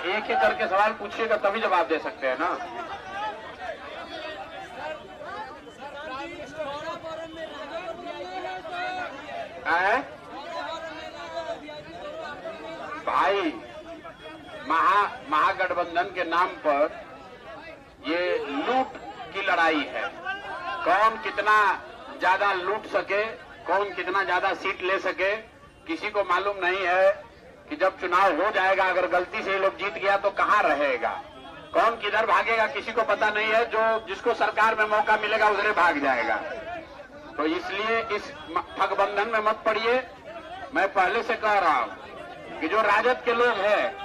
एक एक करके सवाल पूछिएगा तभी जवाब दे सकते हैं ना। भाई महागठबंधन के नाम पर ये लूट की लड़ाई है। कौन कितना ज्यादा लूट सके, कौन कितना ज्यादा सीट ले सके, किसी को मालूम नहीं है कि जब चुनाव हो जाएगा अगर गलती से ये लोग जीत गया तो कहां रहेगा, कौन किधर भागेगा किसी को पता नहीं है। जो जिसको सरकार में मौका मिलेगा उधरे भाग जाएगा। तो इसलिए इस ठगबंधन में मत पड़िए। मैं पहले से कह रहा हूं कि जो राजद के लोग हैं,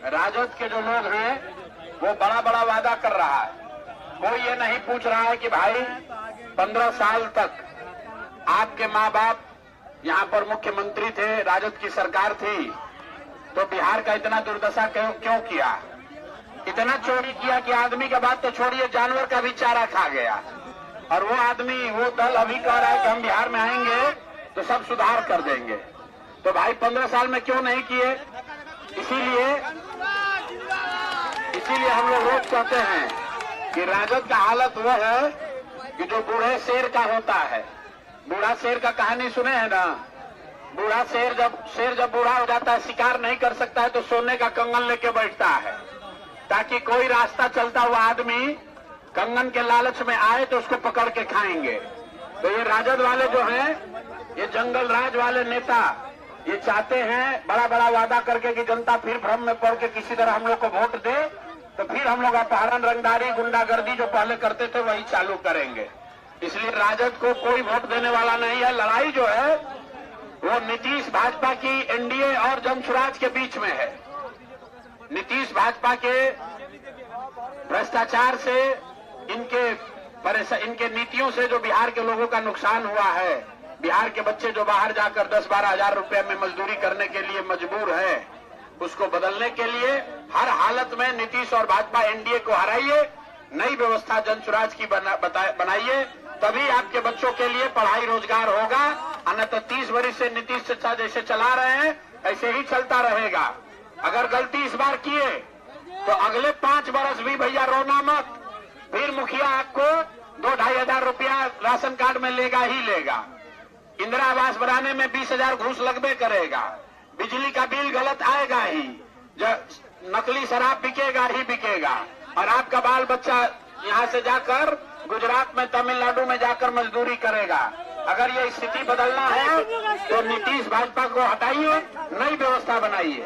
राजद के जो लोग हैं वो बड़ा बड़ा वादा कर रहा है। कोई ये नहीं पूछ रहा है कि भाई 15 साल तक आपके माँ बाप यहाँ पर मुख्यमंत्री थे, राजद की सरकार थी, तो बिहार का इतना दुर्दशा क्यों किया, इतना चोरी किया कि आदमी का बात तो छोड़िए जानवर का भी चारा खा गया। और वो आदमी वो दल अभी कह रहा है कि हम बिहार में आएंगे तो सब सुधार कर देंगे। तो भाई 15 साल में क्यों नहीं किए? इसीलिए हम लोग रोज कहते हैं कि राजद का हालत वो है कि जो बूढ़े शेर का होता है। बूढ़ा शेर का कहानी सुने हैं ना? बूढ़ा शेर जब बूढ़ा हो जाता है, शिकार नहीं कर सकता है, तो सोने का कंगन लेके बैठता है ताकि कोई रास्ता चलता हुआ आदमी कंगन के लालच में आए तो उसको पकड़ के खाएंगे। तो ये राजद वाले जो हैं, ये जंगल राज वाले नेता, ये चाहते हैं बड़ा बड़ा वादा करके कि जनता फिर भ्रम में पड़ के किसी तरह हम लोग को वोट दे, तो फिर हम लोग अपहरण, रंगदारी, गुंडागर्दी जो पहले करते थे वही चालू करेंगे। इसलिए राजद को कोई वोट देने वाला नहीं है। लड़ाई जो है वो नीतीश भाजपा की एनडीए और जनसुराज के बीच में है। नीतीश भाजपा के भ्रष्टाचार से, इनके नीतियों से जो बिहार के लोगों का नुकसान हुआ है, बिहार के बच्चे जो बाहर जाकर 10-12 हजार रुपए में मजदूरी करने के लिए मजबूर है, उसको बदलने के लिए हर हालत में नीतीश और भाजपा एनडीए को हराइए, नई व्यवस्था जनसुराज की बनाइए, तभी आपके बच्चों के लिए पढ़ाई रोजगार होगा। अन्यथा 30 वर्ष से नीतीश चाचा जैसे चला रहे हैं ऐसे ही चलता रहेगा। अगर गलती इस बार किए तो अगले 5 वर्ष भी भैया रोना मत, फिर मुखिया आपको 2-2.5 हजार रुपया राशन कार्ड में लेगा ही लेगा। इंदिरा आवास बनाने में 20,000 घूस लगबे करेगा। बिजली का बिल गलत आएगा ही, नकली शराब बिकेगा ही बिकेगा। और आपका बाल बच्चा यहाँ से जाकर गुजरात में, तमिलनाडु में जाकर मजदूरी करेगा। अगर ये स्थिति बदलना है तो नीतीश भाजपा को हटाइए, नई व्यवस्था बनाइए।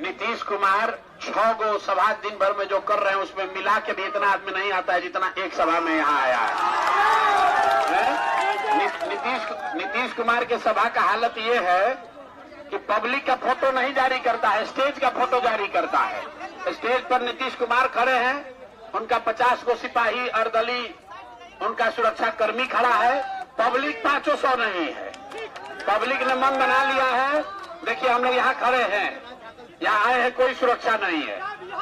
नीतीश कुमार 6 गो सभा दिन भर में जो कर रहे हैं उसमें मिला के भी इतना आदमी नहीं आता है जितना एक सभा में यहाँ आया है। नीतीश कुमार के सभा का हालत ये है कि पब्लिक का फोटो नहीं जारी करता है, स्टेज का फोटो जारी करता है। स्टेज पर नीतीश कुमार खड़े हैं, उनका 50 गो सिपाही अर्दली, उनका सुरक्षा कर्मी खड़ा है, पब्लिक 500 नहीं है। पब्लिक ने मन बना लिया है, देखिए हम लोग यहाँ खड़े हैं, यहाँ आए हैं, कोई सुरक्षा नहीं है,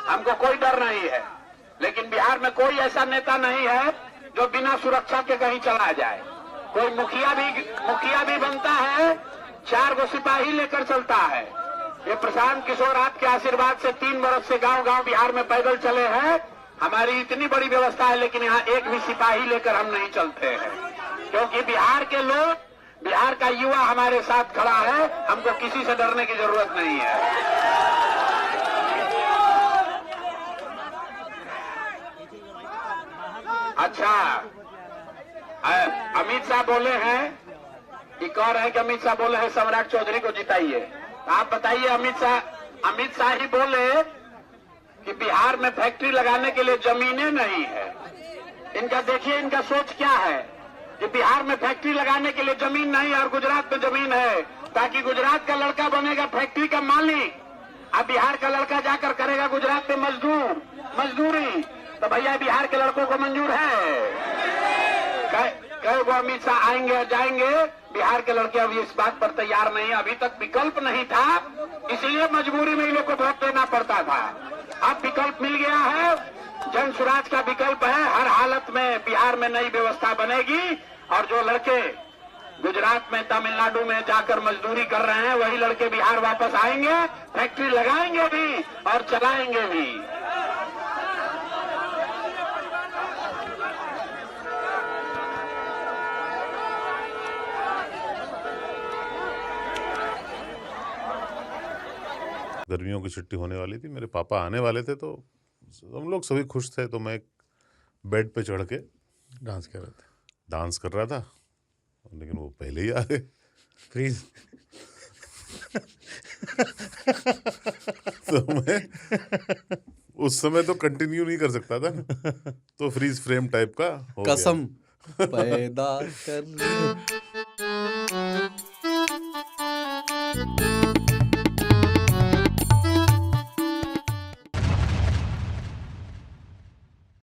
हमको कोई डर नहीं है। लेकिन बिहार में कोई ऐसा नेता नहीं है जो बिना सुरक्षा के कहीं चला जाए। कोई मुखिया भी बनता है, 4 गो सिपाही लेकर चलता है। ये प्रशांत किशोर आपके आशीर्वाद से 3 वर्ष से गांव-गांव बिहार में पैदल चले हैं। हमारी इतनी बड़ी व्यवस्था है लेकिन यहाँ एक भी सिपाही लेकर हम नहीं चलते हैं, क्योंकि बिहार के लोग, बिहार का युवा हमारे साथ खड़ा है, हमको किसी से डरने की जरूरत नहीं है। अच्छा, अमित शाह बोले हैं, एक और है कि अमित शाह बोले हैं सम्राट चौधरी को जिताइए। आप बताइए, अमित शाह ही बोले कि बिहार में फैक्ट्री लगाने के लिए जमीनें नहीं है। इनका देखिए, इनका सोच क्या है कि बिहार में फैक्ट्री लगाने के लिए जमीन नहीं है और गुजरात में जमीन है, ताकि गुजरात का लड़का बनेगा फैक्ट्री का मालिक, अब बिहार का लड़का जाकर करेगा गुजरात में मजदूरी। तो भैया बिहार के लड़कों को मंजूर है? कई वो अमित शाह आएंगे और जाएंगे, बिहार के लड़के अभी इस बात पर तैयार नहीं है। अभी तक विकल्प नहीं था, इसलिए मजबूरी में इन लोग को वोट देना पड़ता था। अब विकल्प मिल गया है, जन सुराज का विकल्प है। हर हालत में बिहार में नई व्यवस्था बनेगी और जो लड़के गुजरात में, तमिलनाडु में जाकर मजदूरी कर रहे हैं, वही लड़के बिहार वापस आएंगे, फैक्ट्री लगाएंगे भी और चलाएंगे भी। गर्मियों की छुट्टी होने वाली थी, मेरे पापा आने वाले थे, तो हम लोग सभी खुश थे। तो मैं एक बेड पे चढ़ के डांस कर रहे थे। डांस कर रहा था, लेकिन वो पहले ही आ गए। फ्रीज। तो मैं उस समय तो कंटिन्यू नहीं कर सकता था, तो फ्रीज फ्रेम टाइप का हो गया। कसम पैदा कर